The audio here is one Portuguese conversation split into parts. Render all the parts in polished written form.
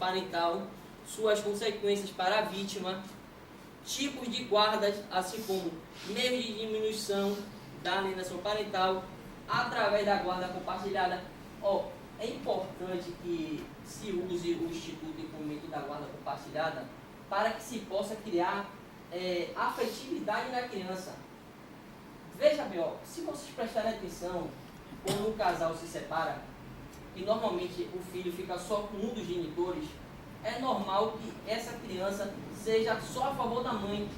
parental, suas consequências para a vítima, tipos de guardas, assim como meios de diminuição da alienação parental através da guarda compartilhada. É importante que se use o Instituto de Fomento da Guarda Compartilhada para que se possa criar afetividade na criança. Veja bem, se vocês prestarem atenção, quando um casal se separa, e normalmente o filho fica só com um dos genitores, é normal que essa criança seja só a favor da mãe.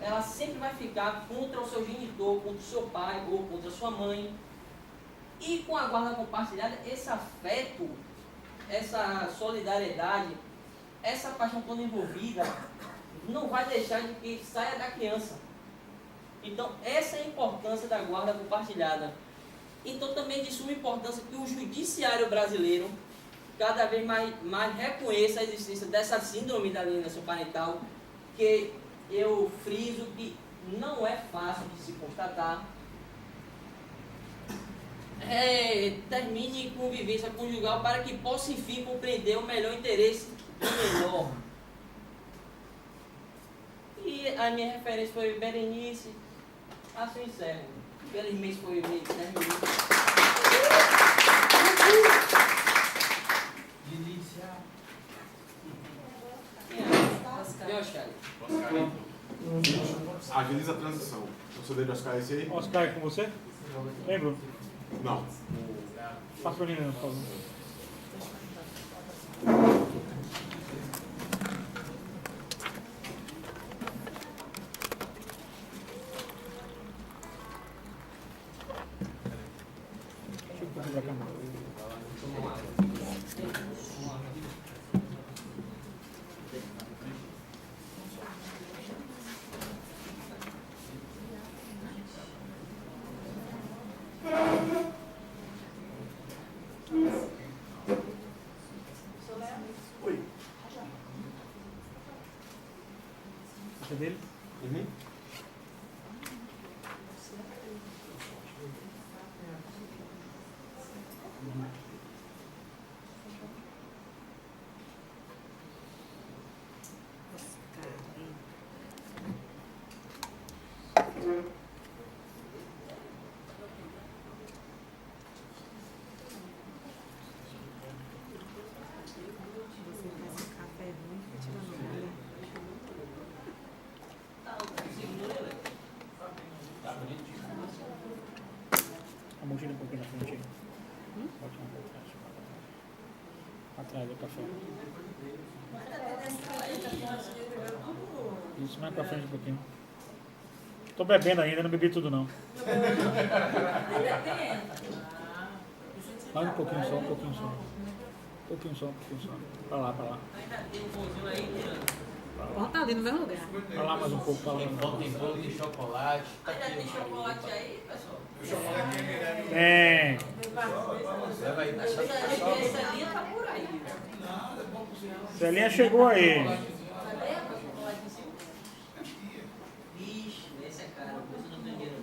Ela sempre vai ficar contra o seu genitor, contra o seu pai ou contra a sua mãe. E com a guarda compartilhada, esse afeto, essa solidariedade, essa paixão toda envolvida, não vai deixar de que saia da criança. Então, essa é a importância da guarda compartilhada. Então, também de suma importância que o judiciário brasileiro cada vez mais reconheça a existência dessa síndrome da alienação parental, que eu friso que não é fácil de se constatar. Termine convivência conjugal para que possa, enfim, compreender o melhor interesse do menor. E a minha referência foi Berenice. Assim eu encerro. Felizmente foi 10 minutos. Delícia. Quem é? Oscar. Agiliza a transição. O seu dedo de Oscar é esse aí? Oscar é com você? Lembro? Não. Passa pra mim, por favor. Deixa eu pôr pra cá. Esse é dele? Uhum. A mochila um pouquinho na frente. Pode um pouco atrás do café. Isso, mais pra frente um pouquinho. Tô bebendo ainda, não bebi tudo não. Mais um pouquinho só, um pouquinho só. Um pouquinho só, um pouquinho só. Pra lá, pra lá. Ainda tem um pãozinho aí, tirando. Bota ali no meu lugar. Pra lá mais um pouco, pra lá. Tem pão, tem bolo, tem chocolate. Ainda tem chocolate aí, pessoal? Tem. Leva aí. Essa linha tá por aí. Celinha chegou aí. Cadê a chocolate em cima? Vixe, esse é caro, você não tem dinheiro.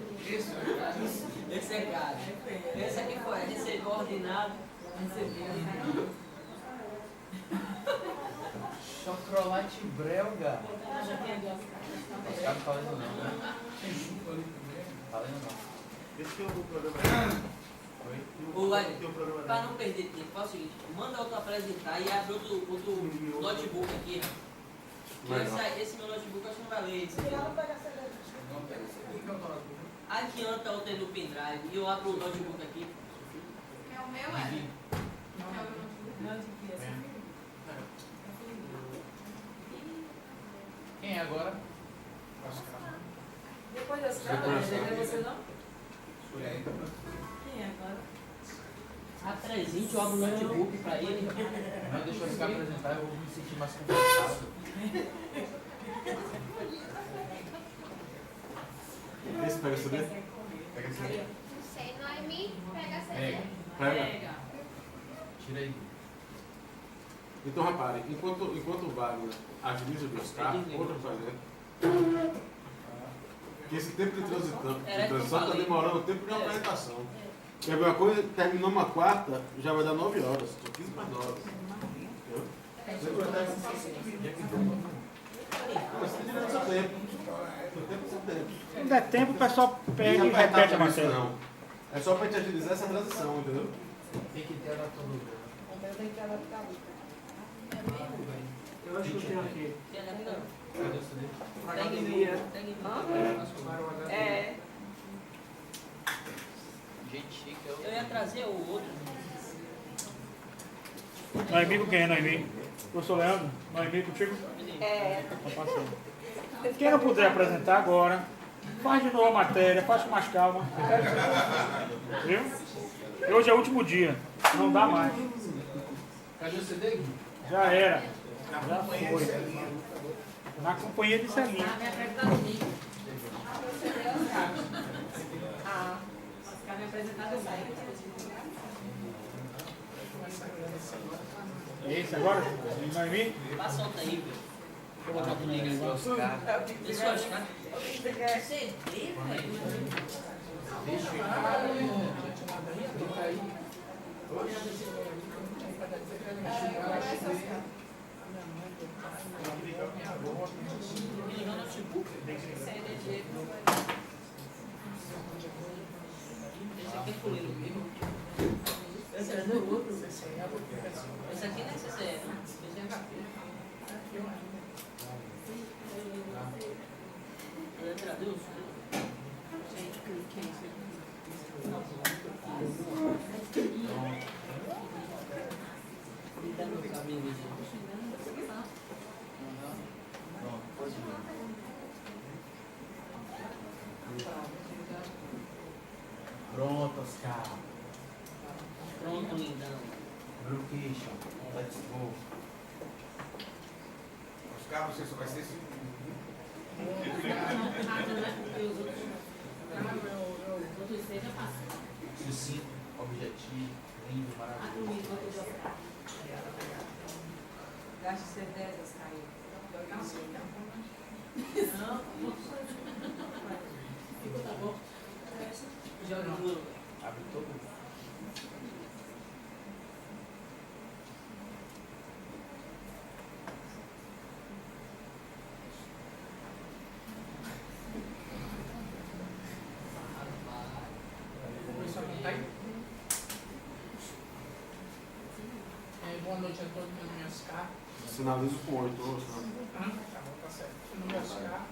Esse é caro. Esse aqui foi, recebeu ordenado, recebeu. Chocolate belga. Os caras não falam isso não, né? Falando não. Esse é o programa. Para não perder tempo, faz o seguinte, manda outro apresentar e abre outro notebook aqui. Esse meu notebook acho que não vai ler. Adianta o ter no pendrive e eu abro o notebook aqui. É o meu, é? Quem é agora? Depois desse cara, não é você não? Quem é agora? A 320 eu abro o notebook para ele. Não, deixa eu ficar apresentar, eu vou me sentir mais confortável. Esse pega esse CD? Pega esse CD. Não sei, Noemi, pega a Pega. CD. Pega. Tira aí. Então, repare, enquanto o Wagner agiliza o Oscar, outro fazendo. Que esse tempo de transição está demorando o tempo de uma apresentação. Quer ver uma coisa? Terminou uma quarta, já vai dar 9 horas. São 15 para 9. Entendeu? Mas você tem direito ao seu tempo. Seu tempo é seu tempo. Se não der tempo, o pessoal pega e Não vai repete a dar isso, matéria. não. É só pra gente agilizar essa transição, entendeu? Tem que ter a data do O meu tem que adaptar. Eu acho que eu tenho aqui. Tem aqui não. Cadê o CD? Tem que vir. Tem que vir. É. Gente chique, Eu ia trazer o outro. Noemi com quem é Noemi? Professor Leandro, Noemi contigo? É. Então, passei. Quem não puder apresentar agora, faz de novo a matéria, faz com mais calma. Viu? E hoje é o último dia, não dá mais. Cadê o CD, Gui? Já era. Já foi. Na companhia de Celinha. Ah, minha frente tá comigo. Ah, Oscar me apresentado eu saí. Esse agora? Noemi? Passa solta aí, velho. Deixa eu botar aqui no negócio. Deixa eu achar. CD, velho. Ligar o notebook. Esse aqui é fluido mesmo. Esse é o outro. Esse aqui não é CCE, né? Esse é HP. Deus. Dá meu cabelo aqui. Pronto, Oscar. Pronto, lindão. Location. Let's go. Os carros, você só vai ser assim. Sucinto, objetivo, lindo, maravilhoso. Gaste C10, Oscar. Joga no muro. Abre todo. Boa noite a todos, meu nome é Oscar. Sinalizo com 8, ou senão. Tá bom, tá certo. Meu nome é Oscar.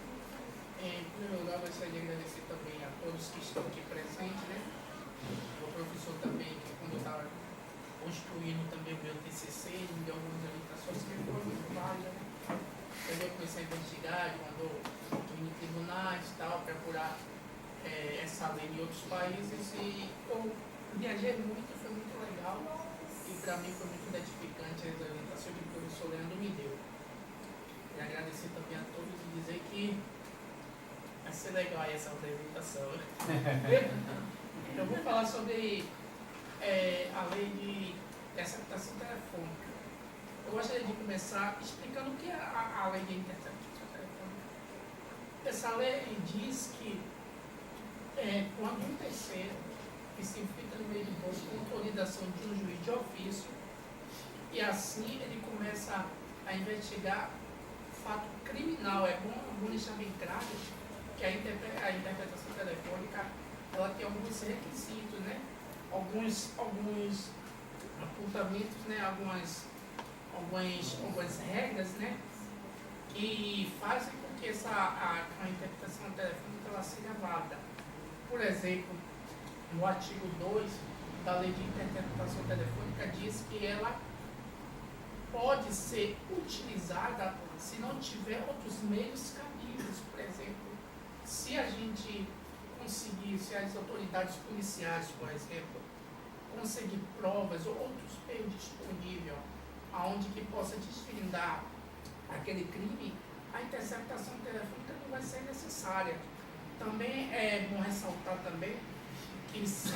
Em primeiro lugar, gostaria de agradecer também a todos que estão aqui presentes, né? O professor também, que quando eu estava construindo também o meu TCC, me deu algumas orientações que foram muito válidas, né? Também comecei a investigar, mandou em tribunais e tal, para apurar essa lei em outros países e eu viajei muito, foi muito legal. E para mim foi muito gratificante as orientações que o professor Leandro me deu. E agradecer também a todos e dizer que vai ser legal aí essa apresentação. Eu vou falar sobre a lei de interceptação telefônica. Eu gostaria de começar explicando o que é a lei de interceptação telefônica. Essa lei diz que quando um terceiro que se fica no meio do bolso com autorização de um juiz de ofício, e assim ele começa a investigar fato criminal. É bom deixar bem claro que a interpretação telefônica ela tem alguns requisitos, né? Alguns apontamentos, né? Algumas regras, né? Que fazem com que a interpretação telefônica ela seja válida. Por exemplo, no artigo 2 da Lei de Interceptação Telefônica diz que ela pode ser utilizada se não tiver outros meios cabíveis. Por exemplo, se a gente conseguir, se as autoridades policiais, por exemplo, conseguir provas ou outros meios disponíveis aonde que possa desvendar aquele crime, a interceptação telefônica não vai ser necessária. Também é bom ressaltar também que se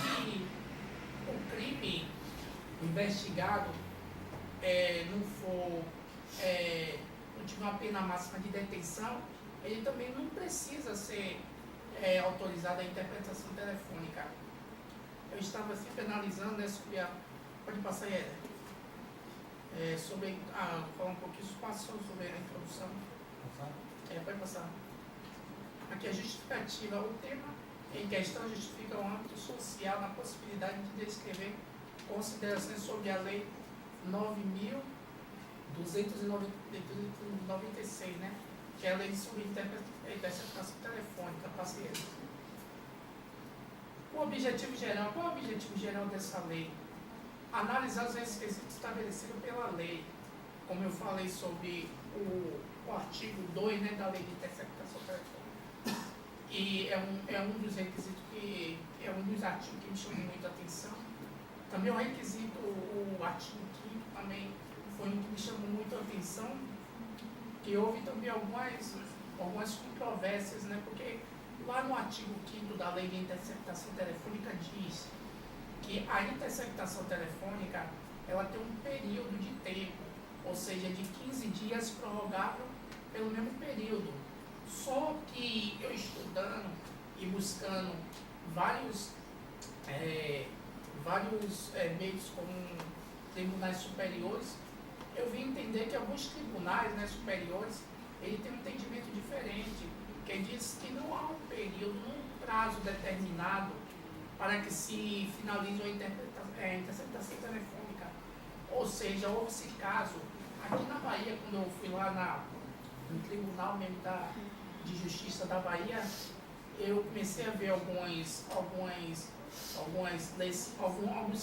o crime investigado não for, não tiver uma pena máxima de detenção, ele também não precisa ser autorizado a interpretação telefônica. Eu estava sempre analisando, né, sobre pode passar aí, falar um pouquinho sobre a introdução. Pode passar. Aqui a justificativa, o tema em questão justifica o âmbito social na possibilidade de descrever considerações sobre a Lei 9.296, né? Que é a Lei sobre Interceptação Telefônica, paciência. Qual é o objetivo geral dessa lei? Analisar os requisitos estabelecidos pela lei. Como eu falei sobre o artigo 2, né, da Lei de Interceptação Telefônica. E é um dos requisitos é um dos artigos que me chamou muita atenção. Também o requisito, o artigo 5º também foi um que me chamou muito a atenção, que houve também algumas controvérsias, né, porque lá no artigo 5º da Lei de Interceptação Telefônica diz que a interceptação telefônica ela tem um período de tempo, ou seja, de 15 dias prorrogável pelo mesmo período. Só que eu estudando e buscando vários meios como tribunais superiores, eu vim entender que alguns tribunais, né, superiores, ele tem um entendimento diferente, que diz que não há um período, um prazo determinado para que se finalize a interceptação telefônica. Ou seja, houve-se caso, aqui na Bahia, quando eu fui lá no Tribunal mesmo de Justiça da Bahia, eu comecei a ver alguns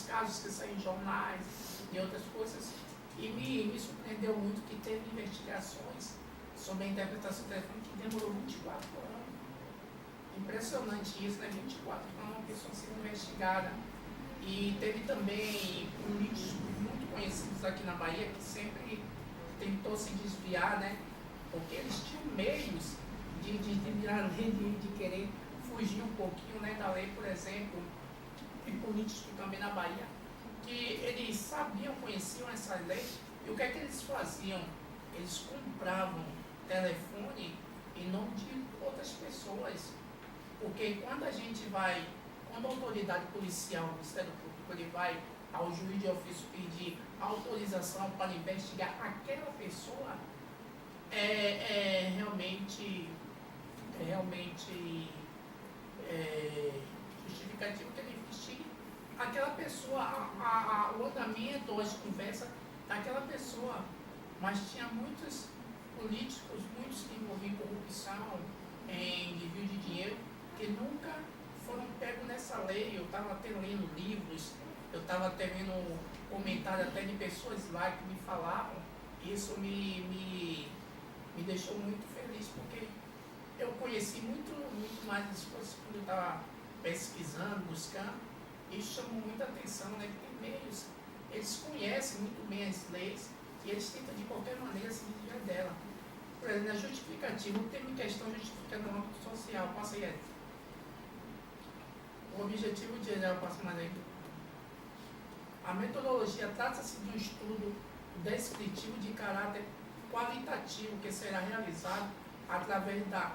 casos que saem em jornais e outras coisas, e me surpreendeu muito que teve investigações sobre a interpretação telefônica que demorou 24 anos. Impressionante isso, né? 24 anos, uma pessoa sendo investigada. E teve também políticos muito conhecidos aqui na Bahia que sempre tentou se desviar, né? Porque eles tinham meios de querer fugir um pouquinho, né, da lei, por exemplo. Tem políticos também na Bahia que eles sabiam, conheciam essa lei, e o que é que eles faziam? Eles compravam telefone em nome de outras pessoas. Porque quando a autoridade policial, o Ministério Público, ele vai ao juiz de ofício pedir autorização para investigar aquela pessoa, é realmente justificativo que ele investigue aquela pessoa, o andamento ou as conversas daquela pessoa. Mas tinha muitos políticos, muitos que envolviam corrupção, em desvio de dinheiro, que nunca foram pegos nessa lei. Eu estava até lendo livros, eu estava até vendo comentários até de pessoas lá que me falavam. Isso me deixou muito feliz, porque eu conheci muito mais as coisas quando eu estava pesquisando, buscando. Isso chamou muita atenção, né? Que tem meios, eles conhecem muito bem as leis e eles tentam de qualquer maneira se desviar dela. Por exemplo, a justificativa, o tema em questão justificando o âmbito social. Passa aí, Ed. O objetivo geral, passa mais aí. A metodologia trata-se de um estudo descritivo de caráter qualitativo que será realizado através da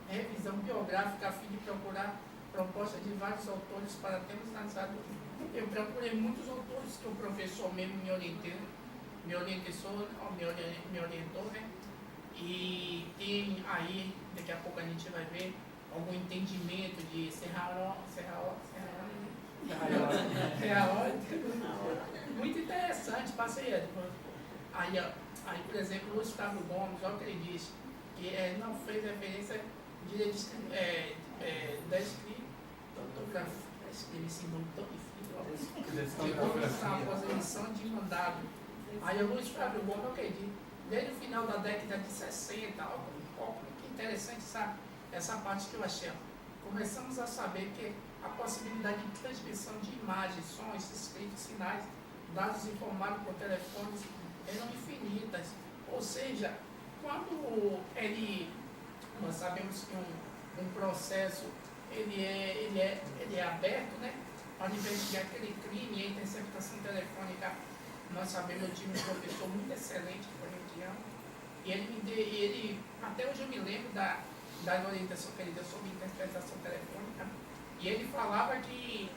revisão biográfica a fim de procurar propostas de vários autores para temas analisados. Eu procurei muitos autores que o professor mesmo me orientou, né? E tem aí, daqui a pouco a gente vai ver algum entendimento de Serraló, muito interessante, passei aí, por exemplo, Luiz Flávio Gomes, olha o que ele disse, que não fez referência da esse nome tão difícil, de comissão após a emissão de mandado. Aí o Luiz Flávio Gomes, olha o que ele disse, desde o final da década de 60, olha que interessante essa parte que eu achei. Começamos a saber que a possibilidade de transmissão de imagens, sons, escritos, sinais, dados informados por telefones eram infinitas. Ou seja, quando nós sabemos que um processo ele é aberto, né, para investigar aquele crime e a interceptação telefônica, nós sabemos, eu tive um professor muito excelente, e ele, até hoje eu me lembro da orientação que ele deu sobre interpretação telefônica, e ele falava que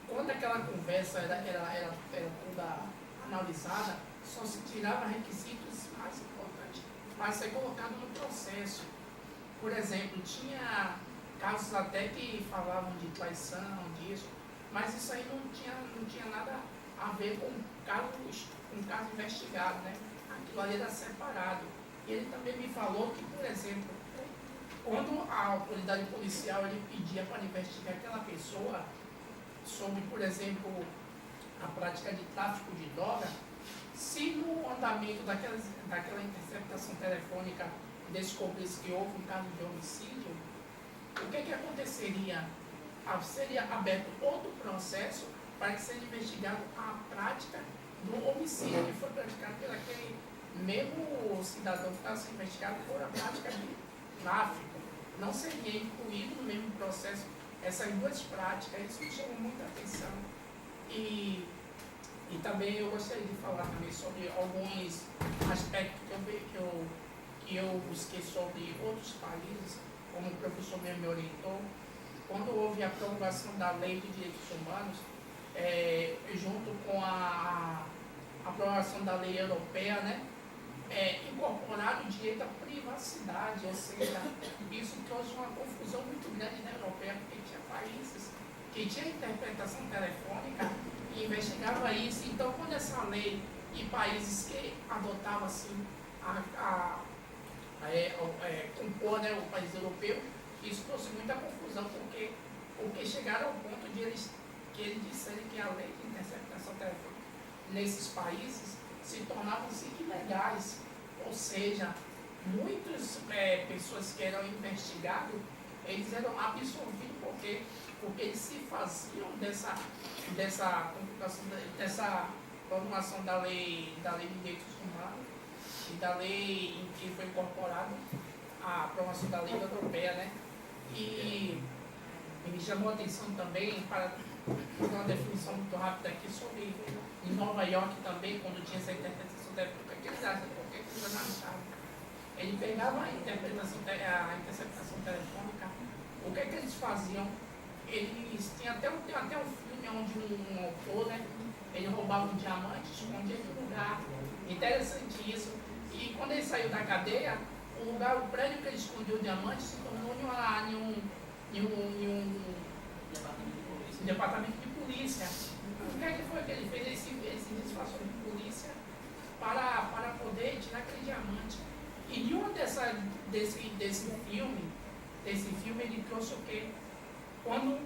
quando aquela conversa era toda analisada, só se tirava requisitos mais importantes para ser colocado no processo. Por exemplo, tinha casos até que falavam de traição, disso, mas isso aí não tinha nada a ver com um caso investigado, né? Aquilo ali era separado. E ele também me falou que, por exemplo, quando a autoridade policial ele pedia para investigar aquela pessoa sobre, por exemplo, a prática de tráfico de droga, se no andamento daquela interceptação telefônica descobrisse que houve um caso de homicídio, o que aconteceria? Seria aberto outro processo para que seja investigado a prática do homicídio que foi praticado por aquele mesmo cidadão que estava sendo investigado por a prática de tráfico. Não seria incluído no mesmo processo essas duas práticas. Isso me chamou muita atenção. E também eu gostaria de falar também sobre alguns aspectos que eu busquei sobre outros países, como o professor mesmo me orientou. Quando houve a promulgação da Lei de Direitos Humanos, junto com a aprovação da lei europeia, né, incorporado o direito à privacidade, ou seja, isso trouxe uma confusão muito grande na europeia, porque tinha países que tinham interpretação telefônica e investigava isso. Então, quando essa lei e países que adotavam assim, compor, né, o país europeu, isso trouxe muita confusão, porque chegaram ao ponto de eles disserem que a lei de interceptação telefônica nesses países se tornavam-se ilegais, ou seja, muitas pessoas que eram investigados, eles eram absolvidos porque eles se faziam dessa formulação da lei de direitos humanos e da lei em que foi incorporada a aprovação da lei europeia, né? E me chamou a atenção também para uma definição muito rápida aqui sobre em Nova York também, quando tinha essa interpretação telefônica, que eles acham qualquer coisa na chave. Ele pegava a interceptação telefônica, o que eles faziam? Eles tinham até um filme onde um autor, né, ele roubava um diamante, escondia em um lugar. Interessante isso. E quando ele saiu da cadeia, o prédio que ele escondeu o diamante se tornou em um departamento de polícia. O que foi que ele fez? Ele se disfarçou de polícia para poder tirar aquele diamante. E de uma desse filme ele trouxe o quê? Quando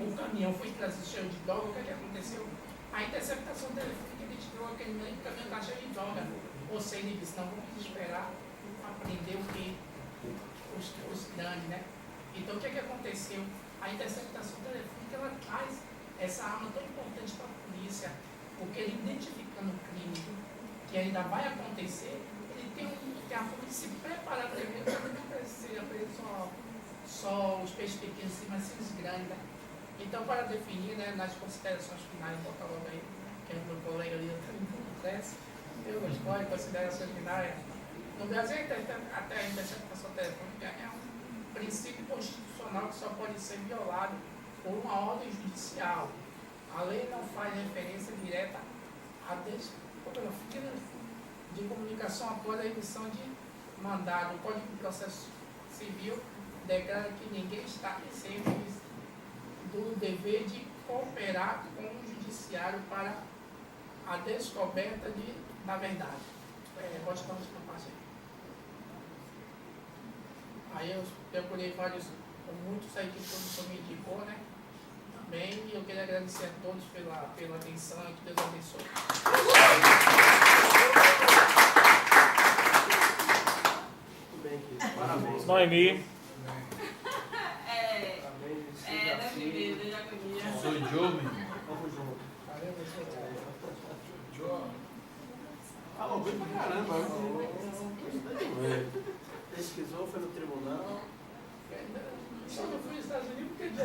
o caminhão foi trazido cheio de droga, o que aconteceu? A interceptação telefônica identificou aquele caminhão está cheio de droga. Ou seja, ele disse, não, vamos esperar aprender o que? Os grandes, né? Então, o que aconteceu? A interceptação telefônica, ela traz essa arma tão importante para a polícia, porque ele identificando o crime que ainda vai acontecer, ele tem a forma de se preparar para ele, para não seja preso só os peixes pequenos, mas sim os grandes, né? Então, para definir, né, nas considerações finais, vou botar logo aí, que é o meu colega ali, eu escolho considerações finais. No Brasil, até a interceptação telefônica é um princípio constitucional que só pode ser violado por uma ordem judicial. A lei não faz referência direta à descobertura de comunicação após a emissão de mandado. O Código de Processo Civil declara que ninguém está isento do dever de cooperar com o judiciário para a descoberta da verdade. Pode estar na parte aí. Eu procurei muitos aí que o professor me indicou, né? Também, e eu queria agradecer a todos pela atenção e que Deus abençoe. Muito bem, querido. Parabéns. Noemi. Eu já conheço. Sou jovem. Vamos junto. Valeu, professor. Falou bem pra caramba. Pesquisou, foi no tribunal. Só não fui nos Estados Unidos porque já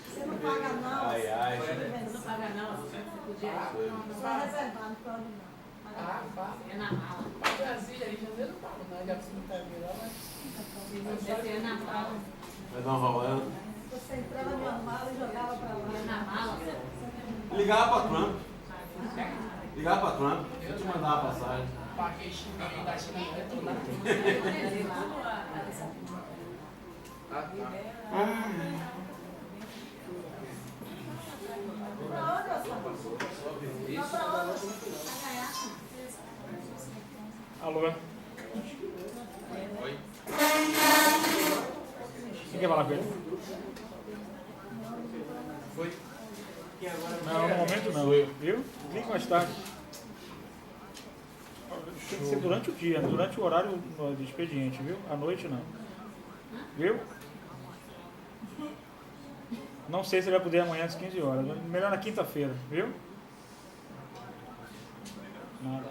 Você não paga não. Ai, ai. Você não paga não. Você podia. Só reservado para não. É na mala. Para Brasília, aí já não pago, não. Já fui no Brasil lá, mas. Você é na mala. Vai dar um rolando. Você entrava na minha mala e jogava para lá. É na mala. Ligava pra Trump. Ligava pra Trump. Eu te mandava a passagem. Paguei chinês da China toda. Alô? Oi? Quem quer falar com ele? Foi? Não, no momento não. Viu? Ligue mais tarde. Tem que ser durante o dia, durante o horário do expediente, viu? À noite não. Viu? Não sei se ele vai poder amanhã às 15 horas. Melhor na quinta-feira, viu? Nada.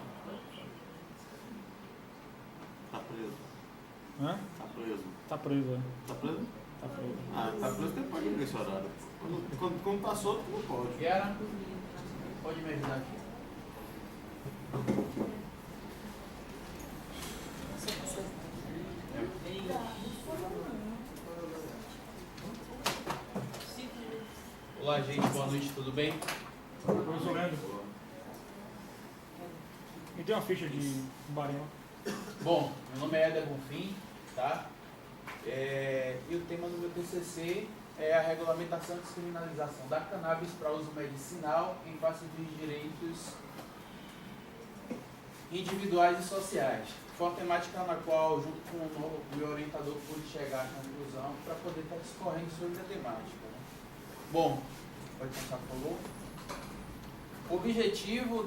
Tá preso. Hã? Tá preso. Tá preso, é. Tá preso? Tá preso. Ah, tá preso tem que pagar nesse horário. Quando tá solto, não pode. Yara, pode me ajudar aqui? Olá, gente. Boa noite. Tudo bem? Professor Leandro. Me dê uma ficha de barinho. Bom, meu nome é Éder Bonfim, tá? E o tema do meu TCC é a regulamentação e descriminalização da cannabis para uso medicinal em face dos direitos individuais e sociais. Foi uma temática na qual, junto com o meu orientador, pude chegar à conclusão para poder estar discorrendo sobre a temática, né? Bom, pode passar, por favor. O objetivo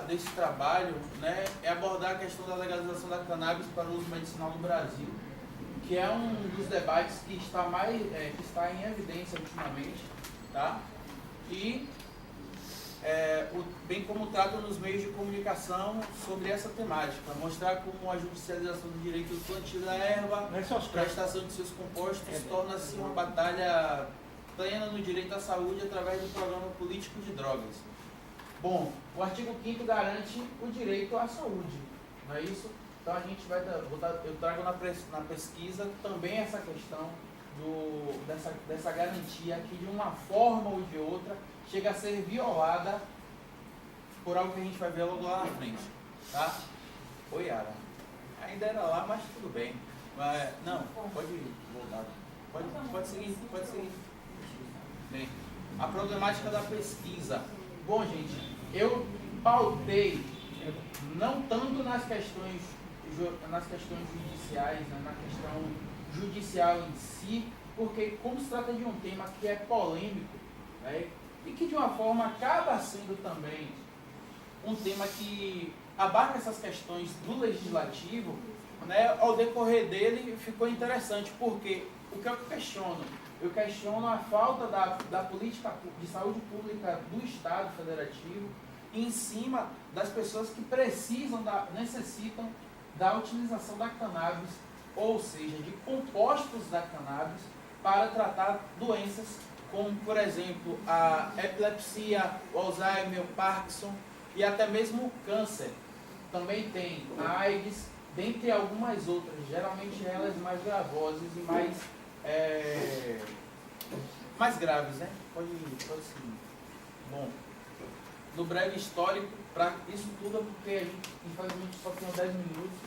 desse trabalho, né, é abordar a questão da legalização da cannabis para o uso medicinal no Brasil, que é um dos debates que está em evidência ultimamente, tá? E bem como trata nos meios de comunicação sobre essa temática, mostrar como a judicialização do direito do plantio da erva, para a extração de seus compostos, torna-se uma batalha plena no direito à saúde através do programa político de drogas. Bom, o artigo 5º garante o direito à saúde, não é isso? Então a gente eu trago na pesquisa também essa questão dessa garantia que de uma forma ou de outra chega a ser violada por algo que a gente vai ver logo lá na frente, tá? Oi, Yara. Ainda era lá, mas tudo bem. Mas, não, pode voltar. Pode seguir. Bem, a problemática da pesquisa. Bom, gente, eu pautei não tanto nas questões judiciais, né, na questão judicial em si, porque como se trata de um tema que é polêmico, né, e que de uma forma acaba sendo também um tema que abarca essas questões do legislativo, né, ao decorrer dele ficou interessante, porque o que eu questiono? Eu questiono a falta da política de saúde pública do Estado federativo em cima das pessoas que necessitam da utilização da cannabis, ou seja, de compostos da cannabis para tratar doenças como, por exemplo, a epilepsia, o Alzheimer, o Parkinson e até mesmo o câncer. Também tem a AIDS, dentre algumas outras, geralmente elas mais gravosas e mais graves, né? Pode seguir. Bom, no breve histórico, para isso tudo é porque a gente, infelizmente, só tem 10 minutos,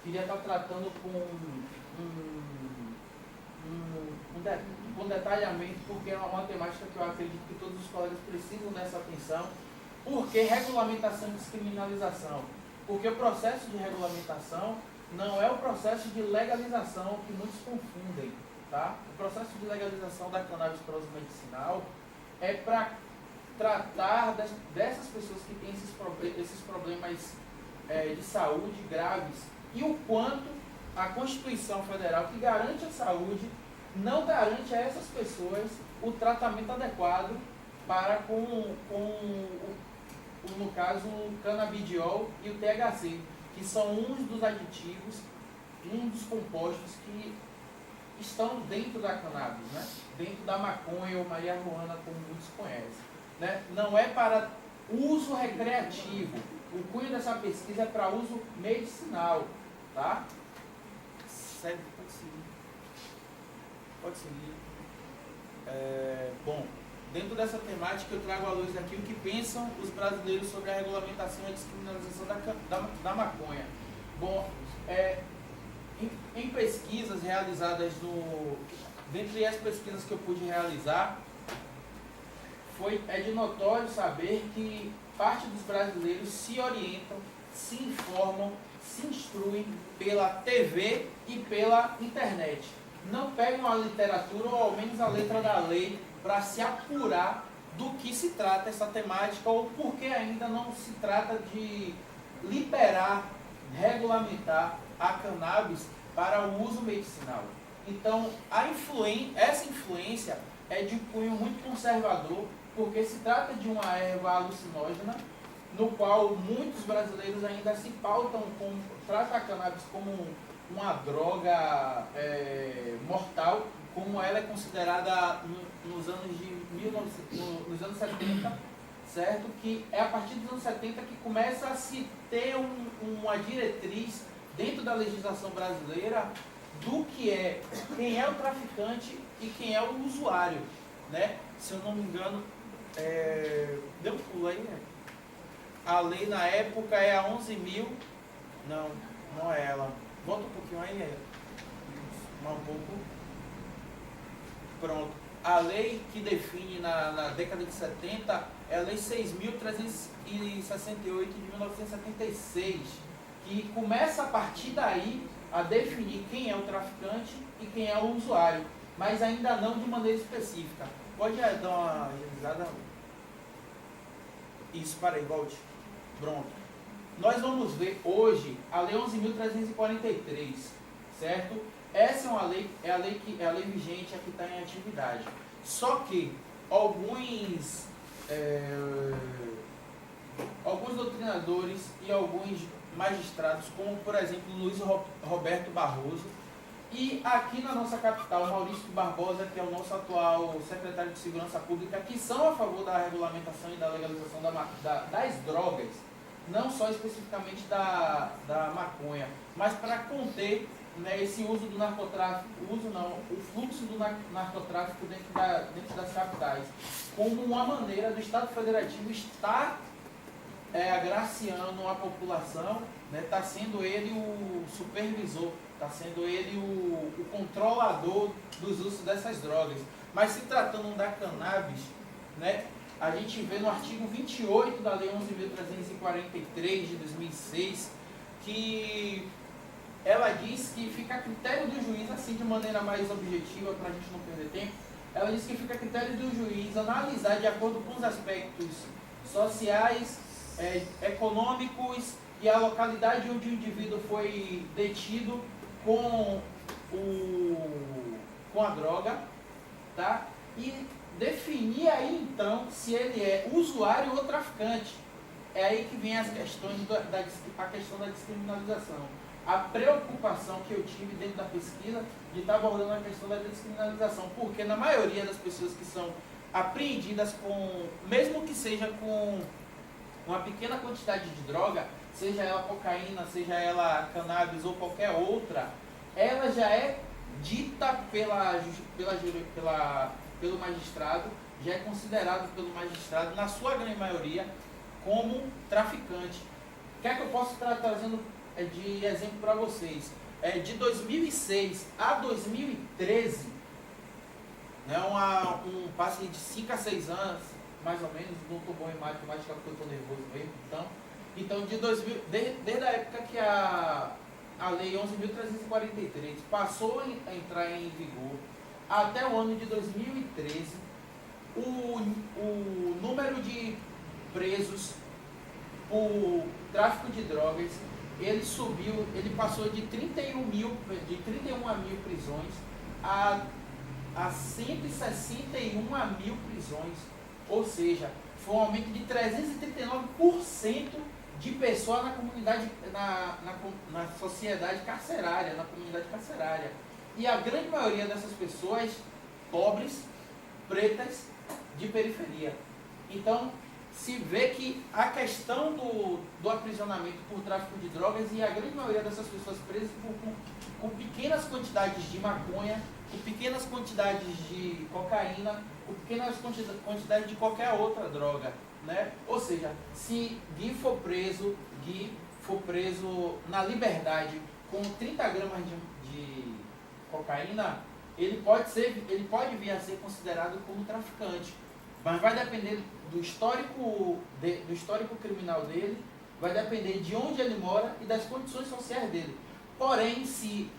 queria estar tratando com um detalhamento, porque é uma temática que eu acredito que todos os colegas precisam dessa atenção. Por que regulamentação e descriminalização? Porque o processo de regulamentação não é o processo de legalização que muitos confundem. Tá? O processo de legalização da cannabis para uso medicinal é para tratar dessas pessoas que têm esses problemas de saúde graves e o quanto a Constituição Federal, que garante a saúde, não garante a essas pessoas o tratamento adequado para no caso, o canabidiol e o THC, que são uns dos aditivos, um dos compostos que estão dentro da cannabis, né? Dentro da maconha ou marihuana, como muitos conhecem. Né? Não é para uso recreativo. O cunho dessa pesquisa é para uso medicinal. Tá? Segue, pode seguir. Bom, dentro dessa temática eu trago à luz aqui o que pensam os brasileiros sobre a regulamentação e a descriminalização da maconha. Bom, em pesquisas realizadas dentre as pesquisas que eu pude realizar, é de notório saber que parte dos brasileiros se orientam, se informam, se instruem pela TV e pela internet. Não pegam a literatura ou ao menos a letra da lei para se apurar do que se trata essa temática ou por que ainda não se trata de liberar, regulamentar a cannabis para o uso medicinal. Então, essa influência é de cunho muito conservador, porque se trata de uma erva alucinógena, no qual muitos brasileiros ainda se pautam, tratam a cannabis como uma droga mortal, como ela é considerada nos anos 70, certo? Que é a partir dos anos 70 que começa a se ter uma diretriz dentro da legislação brasileira do que quem é o traficante e quem é o usuário, né? Se eu não me engano, deu um pulo aí, né? A lei na época é a 11.000, não é ela. Volta um pouquinho aí, um pouco. Pronto. A lei que define na década de 70 é a lei 6.368 de 1976, que começa a partir daí a definir quem é o traficante e quem é o usuário, mas ainda não de maneira específica. Pode dar uma revisada? Isso, para aí, volte. Pronto. Nós vamos ver hoje a Lei 11.343, certo? Essa é a lei vigente, a que está em atividade. Só que alguns doutrinadores e alguns magistrados, como por exemplo Luiz Roberto Barroso, e aqui na nossa capital, Maurício Barbosa, que é o nosso atual secretário de Segurança Pública, que são a favor da regulamentação e da legalização das drogas, não só especificamente da maconha, mas para conter, né, esse uso do narcotráfico, o fluxo do narcotráfico dentro das capitais, como uma maneira do Estado Federativo estar agraciando a população, né, está sendo ele o supervisor, está sendo ele o controlador dos usos dessas drogas. Mas se tratando da cannabis, né, a gente vê no artigo 28 da Lei 11.343 de 2006, que ela diz que fica a critério do juiz, assim de maneira mais objetiva, para a gente não perder tempo, ela diz que fica a critério do juiz analisar de acordo com os aspectos sociais, econômicos e a localidade onde o indivíduo foi detido com a droga, tá? E definir aí então se ele é usuário ou traficante. É aí que vem as questões a questão da descriminalização. A preocupação que eu tive dentro da pesquisa de estar abordando a questão da descriminalização, porque na maioria das pessoas que são apreendidas mesmo que seja com uma pequena quantidade de droga, seja ela cocaína, seja ela cannabis ou qualquer outra, ela já é dita pelo magistrado, já é considerado pelo magistrado, na sua grande maioria, como traficante. O que é que eu posso estar trazendo de exemplo para vocês? De 2006 a 2013, né, um passe de 5 a 6 anos, mais ou menos, não estou bom em matemática porque eu estou nervoso mesmo, então desde a época que a Lei 11.343 passou a entrar em vigor até o ano de 2013, o número de presos por tráfico de drogas, ele passou de 31 mil prisões a 161 mil prisões, ou seja, foi um aumento de 339% de pessoas na comunidade, na sociedade carcerária, na comunidade carcerária. E a grande maioria dessas pessoas pobres, pretas, de periferia. Então, se vê que a questão do aprisionamento por tráfico de drogas e a grande maioria dessas pessoas presas com pequenas quantidades de maconha, com pequenas quantidades de cocaína, com pequenas quantidades de qualquer outra droga, né? Ou seja, se Gui for preso na liberdade com 30 gramas de cocaína, ele pode vir a ser considerado como traficante, mas vai depender do histórico criminal dele, vai depender de onde ele mora e das condições sociais dele. Porém, se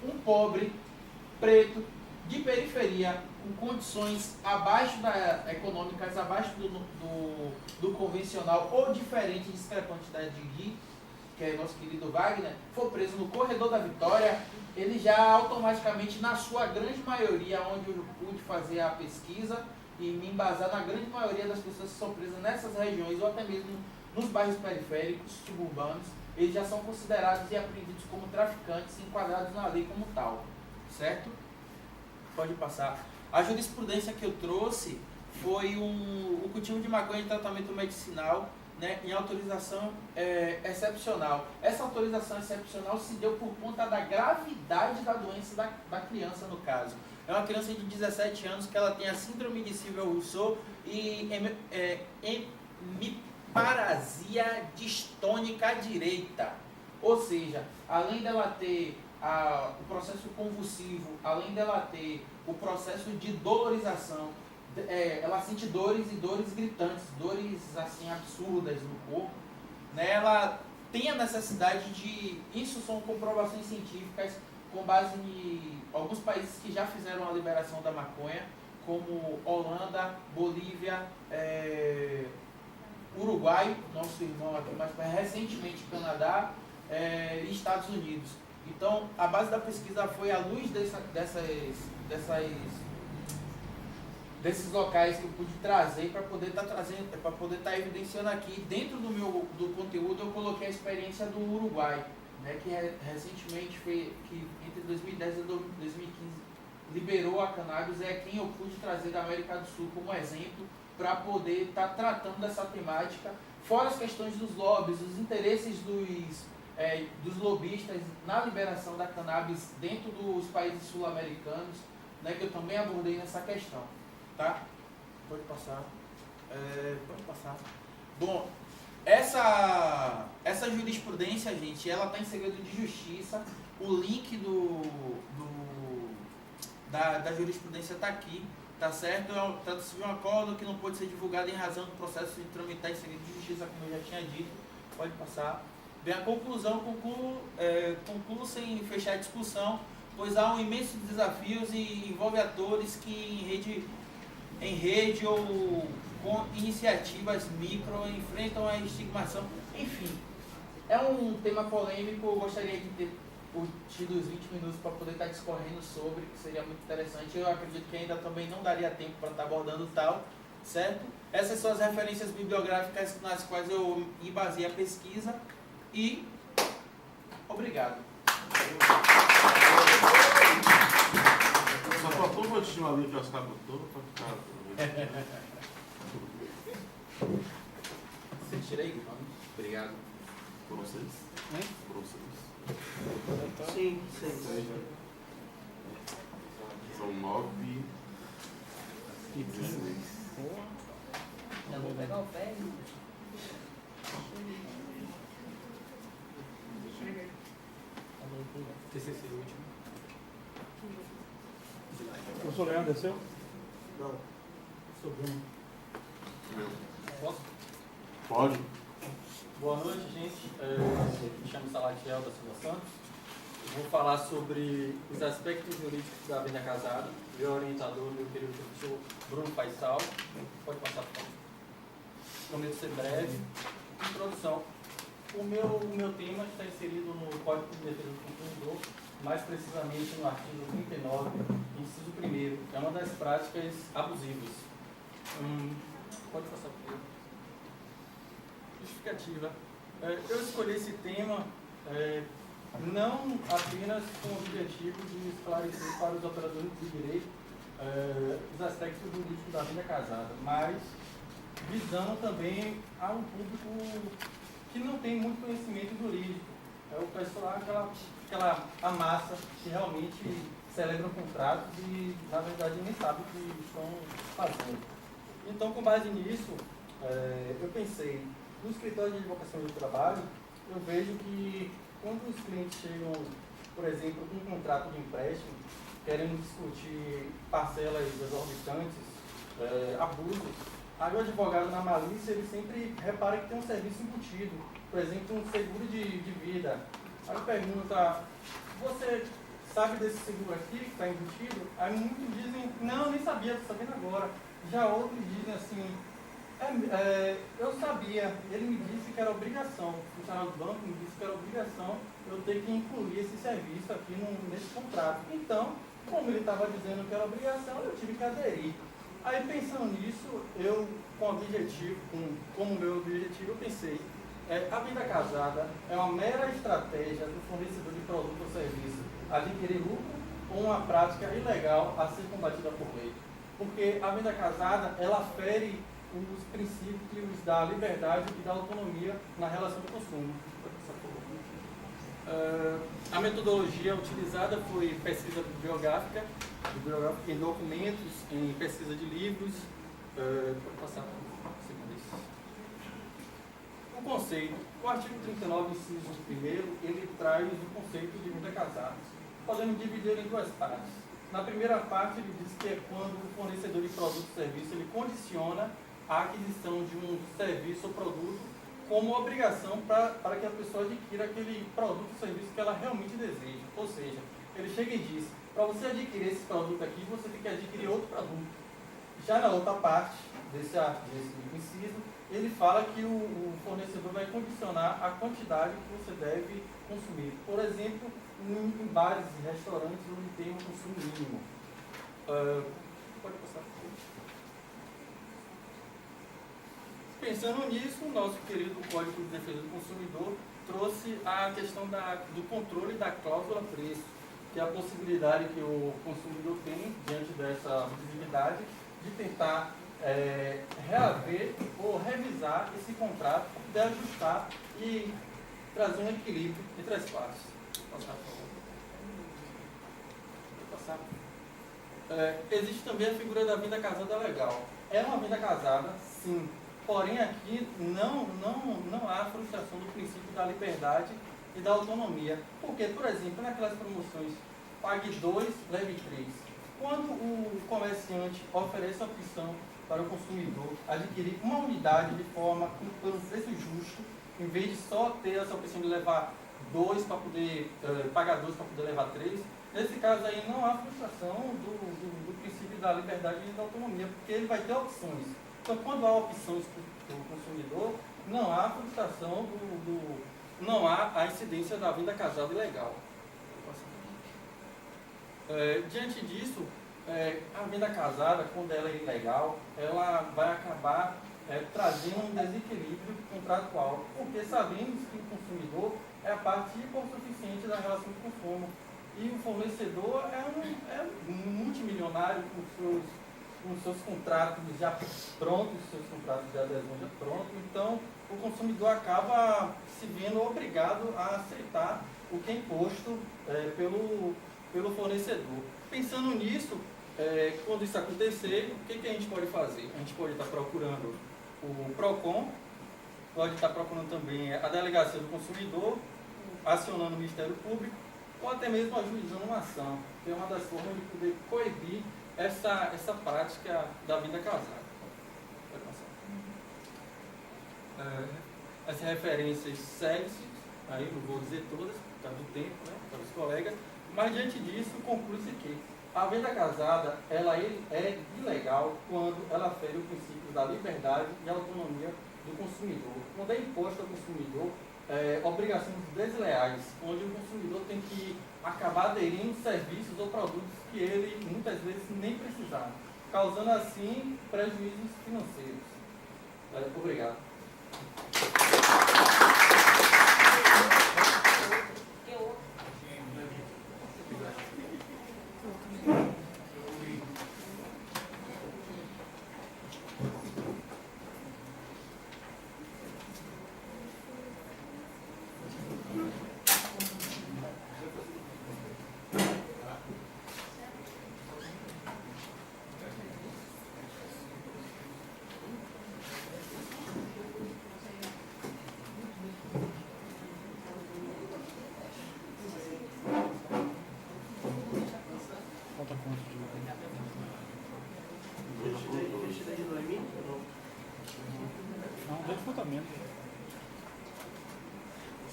um pobre, preto, de periferia, com condições econômicas abaixo do convencional ou diferente, discrepante da de Gui, que é nosso querido Wagner, for preso no corredor da Vitória, ele já automaticamente, na sua grande maioria, onde eu pude fazer a pesquisa e me embasar na grande maioria das pessoas que são presas nessas regiões ou até mesmo nos bairros periféricos, suburbanos, eles já são considerados e apreendidos como traficantes, enquadrados na lei como tal, certo? Pode passar. A jurisprudência que eu trouxe foi o cultivo de maconha em tratamento medicinal, né, em autorização excepcional. Essa autorização excepcional se deu por conta da gravidade da doença da criança, no caso. É uma criança de 17 anos que ela tem a síndrome de Silva-Rousseau e hemiparesia distônica direita. Ou seja, além dela ter o processo convulsivo, além dela ter o processo de dolorização, ela sente dores e dores gritantes, dores assim absurdas no corpo, né? Ela tem a necessidade de, isso são comprovações científicas com base em alguns países que já fizeram a liberação da maconha, como Holanda, Bolívia, Uruguai, nosso irmão aqui mais recentemente Canadá e Estados Unidos. Então, a base da pesquisa foi à luz desses locais que eu pude trazer para poder estar evidenciando aqui. Dentro do conteúdo eu coloquei a experiência do Uruguai, né, que recentemente que entre 2010 e 2015 liberou a cannabis, é quem eu pude trazer da América do Sul como exemplo para poder estar tratando dessa temática, fora as questões dos lobbies, os interesses dos lobistas na liberação da cannabis dentro dos países sul-americanos, né, que eu também abordei nessa questão. Tá? Pode passar. Pode passar. Bom, essa jurisprudência, gente, ela está em segredo de justiça. O link da jurisprudência está aqui, tá certo? Trata-se de um acordo que não pode ser divulgado em razão do processo de tramitar em segredo de justiça, como eu já tinha dito. Pode passar. Bem, a conclusão, concluo sem fechar a discussão, pois há um imenso desafio e envolve atores que em rede ou com iniciativas micro enfrentam a estigmação. Enfim, é um tema polêmico, eu gostaria de ter tido os 20 minutos para poder estar discorrendo sobre, que seria muito interessante. Eu acredito que ainda também não daria tempo para estar abordando tal, certo? Essas são as referências bibliográficas nas quais eu embasei a pesquisa e obrigado. Só faltou um montinho ali que o Oscar botou para ficar. Você tirei? Obrigado. Por vocês? Por vocês. Sim, sim. São 9 e 16. Já vou pegar o pé. TCC último. O professor Leandro desceu? Não. Sou Bruno. Posso? Pode? Boa noite, gente. Me chamo Salatiel da Silva Santos. Vou falar sobre os aspectos jurídicos da venda casada. Meu orientador, meu querido professor Bruno Faisal. Pode passar, por favor. Prometo ser breve. Introdução. O meu tema está inserido no Código de Defesa do Consumidor, mais precisamente no artigo 39, inciso 1º. É uma das práticas abusivas. Pode passar, por favor. Justificativa. Eu escolhi esse tema não apenas com o objetivo de esclarecer para os operadores de direito os aspectos jurídicos da venda casada, mas visando também a um público que não tem muito conhecimento jurídico. É o pessoal, a massa que realmente celebra contratos e, na verdade, nem sabe o que estão fazendo. Então, com base nisso, eu pensei, no escritório de advocacia do trabalho, eu vejo que quando os clientes chegam, por exemplo, com um contrato de empréstimo, querendo discutir parcelas exorbitantes, abusos, aí o advogado na malícia, ele sempre repara que tem um serviço embutido, por exemplo, um seguro de vida. Aí pergunta, você sabe desse seguro aqui que está embutido? Aí muitos dizem, não, nem sabia, estou sabendo agora. Já outros dizem assim, eu sabia, ele me disse que era obrigação, o funcionário do banco me disse que era obrigação eu ter que incluir esse serviço aqui nesse contrato. Então, como ele estava dizendo que era obrigação, eu tive que aderir. Aí pensando nisso, eu, como meu objetivo, eu pensei, a vida casada é uma mera estratégia do fornecedor de produto ou serviço adquirir lucro ou uma prática ilegal a ser combatida por lei. Porque a venda casada, ela fere os princípios da liberdade e da autonomia na relação de consumo. A metodologia utilizada foi pesquisa bibliográfica em documentos, em pesquisa de livros. Vou passar para o segundo. O conceito, o artigo 39, inciso 1º, ele traz o conceito de venda casada. Podemos dividir em duas partes. Na primeira parte, ele diz que é quando o fornecedor de produto ou serviço ele condiciona a aquisição de um serviço ou produto como obrigação para que a pessoa adquira aquele produto ou serviço que ela realmente deseja. Ou seja, ele chega e diz, para você adquirir esse produto aqui, você tem que adquirir outro produto. Já na outra parte desse inciso, ele fala que o fornecedor vai condicionar a quantidade que você deve consumir. Por exemplo, em bares e restaurantes onde tem um consumo mínimo. Pode passar. Pensando nisso, o nosso querido Código de Defesa do Consumidor trouxe a questão do controle da cláusula preço, que é a possibilidade que o consumidor tem, diante dessa visibilidade, de tentar reaver ou revisar esse contrato, para poder ajustar e trazer um equilíbrio entre as partes. Passar, por favor. Passar. Existe também a figura da venda casada legal. É uma venda casada, sim. Porém, aqui não há frustração do princípio da liberdade e da autonomia. Porque, por exemplo, naquelas promoções, pague 2, leve 3. Quando o comerciante oferece a opção para o consumidor adquirir uma unidade de forma por um preço justo, em vez de só ter essa opção de levar 2 para poder pagar 2 para poder levar 3, nesse caso aí não há frustração do princípio da liberdade e da autonomia, porque ele vai ter opções. Então, quando há opções para o consumidor, não há frustração não há a incidência da venda casada ilegal. Diante disso, a venda casada, quando ela é ilegal, ela vai acabar trazendo um desequilíbrio contratual, porque sabemos que o consumidor é a parte hipossuficiente da relação de consumo e o fornecedor é um multimilionário com seus contratos já prontos, seus contratos de adesão já prontos, então o consumidor acaba se vendo obrigado a aceitar o que é imposto pelo fornecedor. Pensando nisso, quando isso acontecer, o que a gente pode fazer? A gente pode estar procurando o PROCON, pode estar procurando também a Delegacia do Consumidor, acionando o Ministério Público, ou até mesmo ajuizando uma ação, que é uma das formas de poder coibir essa prática da venda casada. Pode passar. As referências seguem-se, aí não vou dizer todas, por causa do tempo, né, para os colegas, mas diante disso conclui-se que a venda casada ela é ilegal quando ela fere o princípio da liberdade e autonomia do consumidor. Quando é imposto ao consumidor obrigações desleais, onde o consumidor tem que acabar aderindo serviços ou produtos que ele muitas vezes nem precisava, causando assim prejuízos financeiros. Obrigado.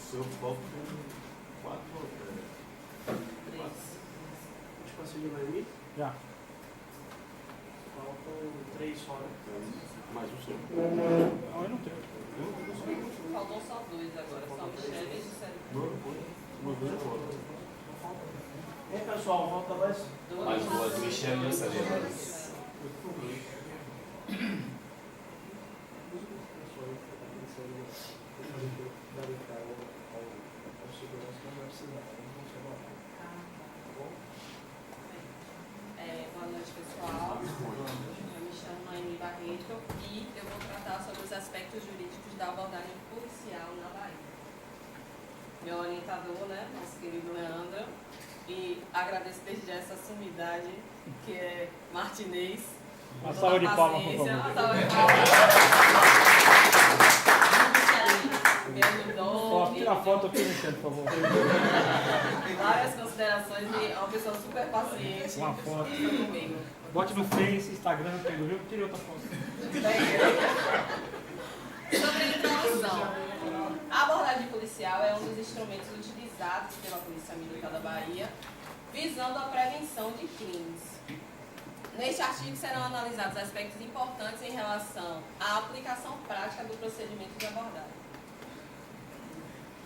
Seu foco tem 4 Tipo assim, de Noemi, Já. faltam 3 fora. mais o seu. Não, eu não tenho. Faltam só 2 agora, só o Michele e o Juscelino. Ei, pessoal, falta mais. Mais 2, Michelle e Juscelino. Boa noite, pessoal. Eu me chamo Noemi Barreto e eu vou tratar sobre os aspectos jurídicos da abordagem policial na Bahia. Meu orientador, né, nosso querido Leandro, e agradeço desde já essa sumidade, que é Martinez. Uma salva de palmas, por favor. Uma salva de palmas. Me ajudou. Tira a foto aqui, Michele, por favor. Várias considerações e é uma pessoa super paciente. Uma foto. Comigo. Bote no Face, Instagram, tudo, viu? Tire outra foto. Sobre a introdução. A abordagem policial é um dos instrumentos utilizados pela Polícia Militar da Bahia, visando a prevenção de crimes. Neste artigo serão analisados aspectos importantes em relação à aplicação prática do procedimento de abordagem.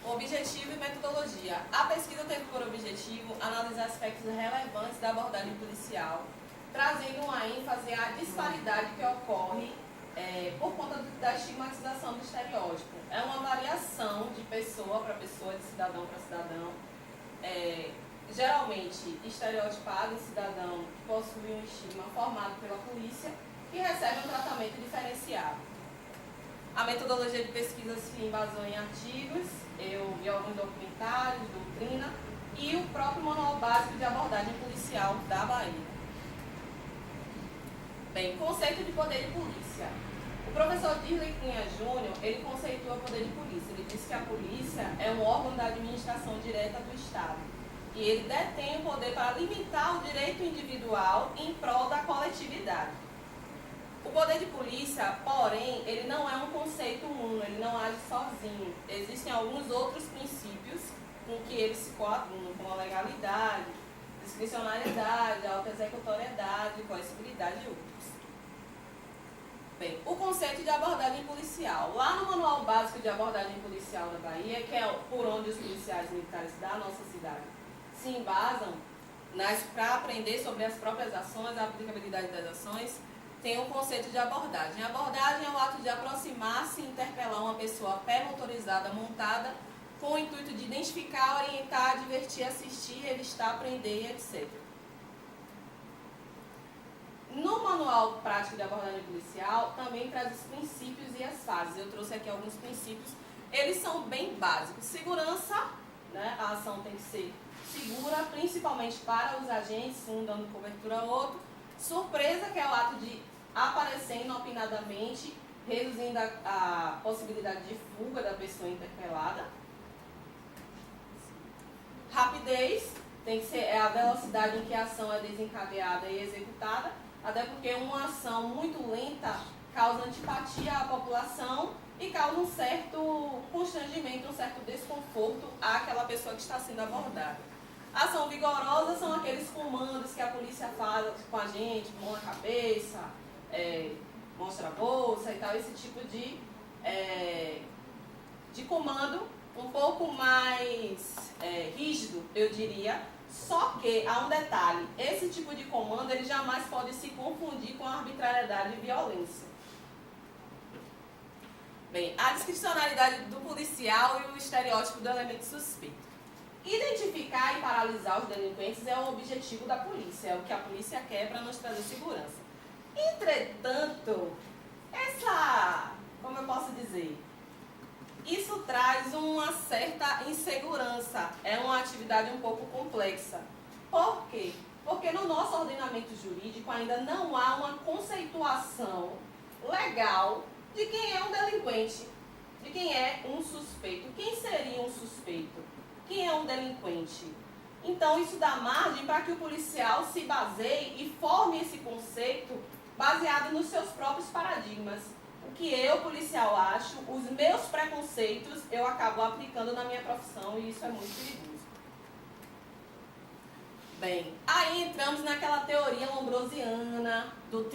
Objetivo e metodologia. A pesquisa teve por objetivo analisar aspectos relevantes da abordagem policial, trazendo uma ênfase à disparidade que ocorre por conta da estigmatização do estereótipo. É uma variação de pessoa para pessoa, de cidadão para cidadão. Geralmente estereotipado em cidadão que possui um estigma formado pela polícia e recebe um tratamento diferenciado. A metodologia de pesquisa se embasou em artigos, eu vi alguns documentários, doutrina e o próprio Manual Básico de Abordagem Policial da Bahia. Bem, conceito de poder de polícia. O professor Dirley Cunha Júnior, ele conceitua o poder de polícia. Ele diz que a polícia é um órgão da administração direta do Estado. E ele detém o poder para limitar o direito individual em prol da coletividade. O poder de polícia, porém, ele não é um conceito uno, ele não age sozinho. Existem alguns outros princípios com que ele se coaduna, como a legalidade, discricionariedade, auto-executoriedade, coercibilidade e outros. Bem, o conceito de abordagem policial. Lá no Manual Básico de Abordagem Policial da Bahia, que é por onde os policiais militares da nossa cidade se embasam para aprender sobre as próprias ações, a aplicabilidade das ações, tem um conceito de abordagem. A abordagem é o ato de aproximar-se e interpelar uma pessoa a pé, motorizada, montada, com o intuito de identificar, orientar, advertir, assistir, revistar, aprender, etc. No Manual Prático de Abordagem Policial, também traz os princípios e as fases. Eu trouxe aqui alguns princípios. Eles são bem básicos. Segurança, né? A ação tem que ser segura, principalmente para os agentes, um dando cobertura ao outro. Surpresa, que é o ato de aparecer inopinadamente, reduzindo a possibilidade de fuga da pessoa interpelada. Rapidez, tem que ser a velocidade em que a ação é desencadeada e executada, até porque uma ação muito lenta causa antipatia à população e causa um certo constrangimento, um certo desconforto àquela pessoa que está sendo abordada. Ação vigorosa são aqueles comandos que a polícia faz com a gente, mão na cabeça, mostra a bolsa e tal, esse tipo de comando um pouco mais rígido, eu diria. Só que há um detalhe, esse tipo de comando ele jamais pode se confundir com a arbitrariedade e violência. Bem, a discricionariedade do policial e o estereótipo do elemento suspeito. Identificar e paralisar os delinquentes é o objetivo da polícia, é o que a polícia quer para nos trazer segurança. Entretanto, como eu posso dizer, isso traz uma certa insegurança, é uma atividade um pouco complexa. Por quê? Porque no nosso ordenamento jurídico ainda não há uma conceituação legal de quem é um delinquente, de quem é um suspeito. Quem seria um suspeito? Quem é um delinquente? Então isso dá margem para que o policial se baseie e forme esse conceito baseado nos seus próprios paradigmas. o que eu, policial, acho, os meus preconceitos, eu acabo aplicando na minha profissão e isso é muito perigoso. Bem, aí entramos naquela teoria lombrosiana do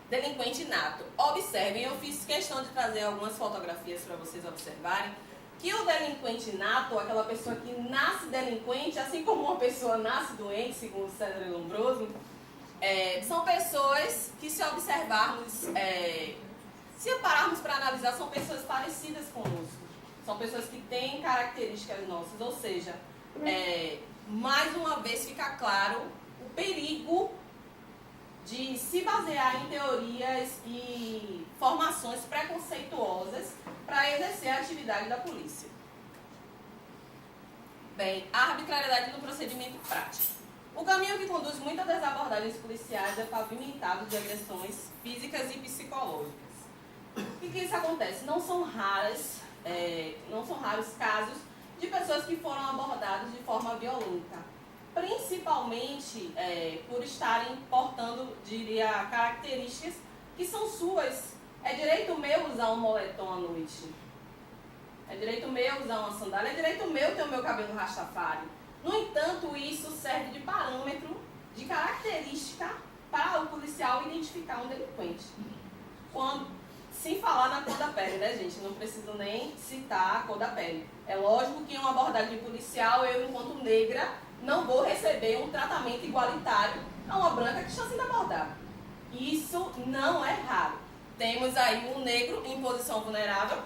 delinquente nato. Observem, eu fiz questão de trazer algumas fotografias para vocês observarem que o delinquente nato, aquela pessoa que nasce delinquente, assim como uma pessoa nasce doente, segundo César Lombroso, são pessoas que, se observarmos, se pararmos para analisar, são pessoas parecidas conosco. São pessoas que têm características nossas, ou seja, mais uma vez fica claro o perigo de se basear em teorias e formações preconceituosas para exercer a atividade da polícia. Bem, a arbitrariedade no procedimento prático. O caminho que conduz muitas das abordagens policiais é pavimentado de agressões físicas e psicológicas. E que isso acontece? Não são raros casos de pessoas que foram abordadas de forma violenta, principalmente por estarem portando, diria, características que são suas. É direito meu usar um moletom à noite, é direito meu usar uma sandália, é direito meu ter o meu cabelo rastafari. No entanto, isso serve de parâmetro, de característica para o policial identificar um delinquente. Sem falar na cor da pele, né, gente? Não preciso nem citar a cor da pele. É lógico que em uma abordagem policial, eu, enquanto negra, não vou receber um tratamento igualitário a uma branca que está sendo abordada. Isso não é raro. Temos aí um negro em posição vulnerável.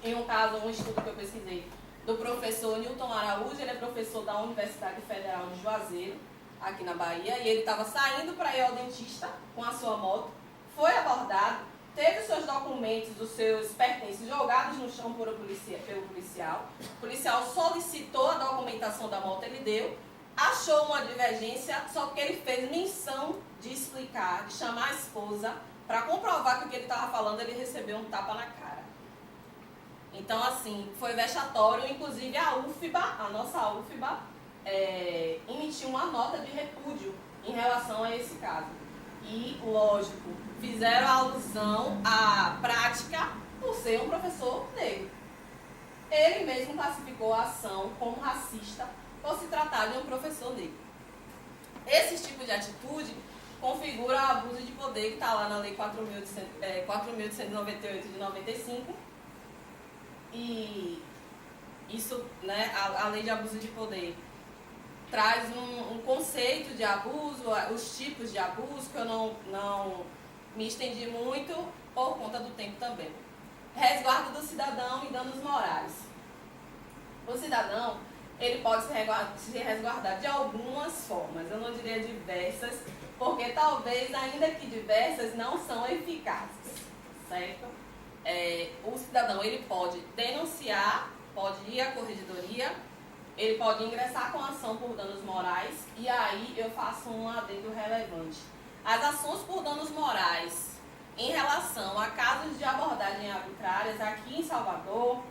Em um caso, um estudo que eu pesquisei do professor Newton Araújo, ele é professor da Universidade Federal de Juazeiro, aqui na Bahia, e ele estava saindo para ir ao dentista com a sua moto, foi abordado, teve os seus documentos, os seus pertences jogados no chão pelo policial. O policial solicitou a documentação da moto, ele deu, achou uma divergência, só que ele fez menção de explicar, de chamar a esposa, para comprovar que o que ele estava falando, ele recebeu um tapa na cara. Então, assim, foi vexatório, inclusive a nossa UFBA, emitiu uma nota de repúdio em relação a esse caso. E, lógico, fizeram alusão à prática por ser um professor negro. Ele mesmo classificou a ação como racista por se tratar de um professor negro. Esse tipo de atitude configura o abuso de poder que está lá na Lei 4.898 de 95. E isso, né, a Lei de Abuso de Poder traz um conceito de abuso, os tipos de abuso, que eu não me estendi muito por conta do tempo também. Resguardo do cidadão e danos morais. O cidadão, ele pode se resguardar de algumas formas, eu não diria diversas, porque talvez, ainda que diversas, não são eficazes, certo? O cidadão, ele pode denunciar, pode ir à corregedoria, ele pode ingressar com ação por danos morais, e aí eu faço um adendo relevante. As ações por danos morais em relação a casos de abordagem arbitrárias aqui em Salvador,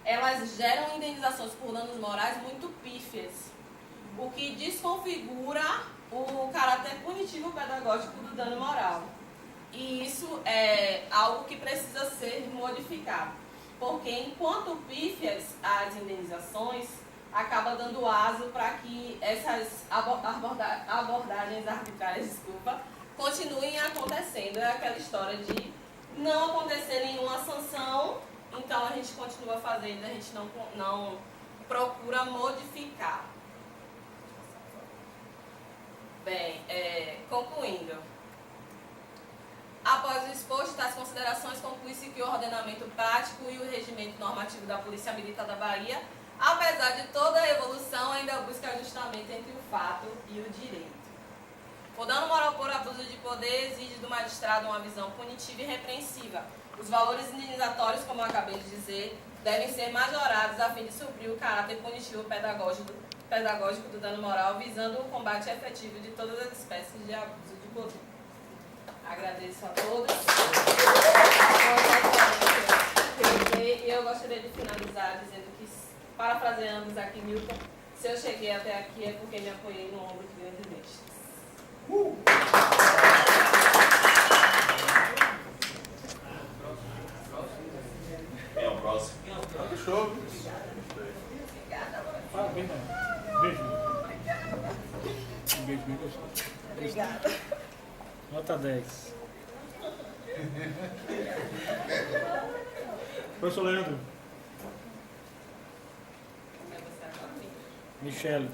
elas geram indenizações por danos morais muito pífias, o que desconfigura o caráter punitivo pedagógico do dano moral. E isso é algo que precisa ser modificado, porque enquanto pífias as indenizações, acaba dando aso para que essas abordagens arbitrárias, continuem acontecendo. É aquela história de não acontecer nenhuma sanção, então a gente continua fazendo, a gente não procura modificar. Bem, concluindo. Após o exposto das considerações, conclui-se que o ordenamento prático e o regimento normativo da Polícia Militar da Bahia, apesar de toda a evolução, ainda busca ajustamento entre o fato e o direito. O dano moral por abuso de poder exige do magistrado uma visão punitiva e repreensiva. Os valores indenizatórios, como eu acabei de dizer, devem ser majorados a fim de suprir o caráter punitivo pedagógico do dano moral, visando o combate efetivo de todas as espécies de abuso de poder. Agradeço a todos. E eu gostaria de finalizar dizendo que, parafraseando aqui Milton, se eu cheguei até aqui é porque me apoiei no ombro de grandes mestres. próximo. Fechou. Parabéns, né? Beijo. Um beijo bem gostoso. Obrigada. Nota 10. Professor Leandro. Michele.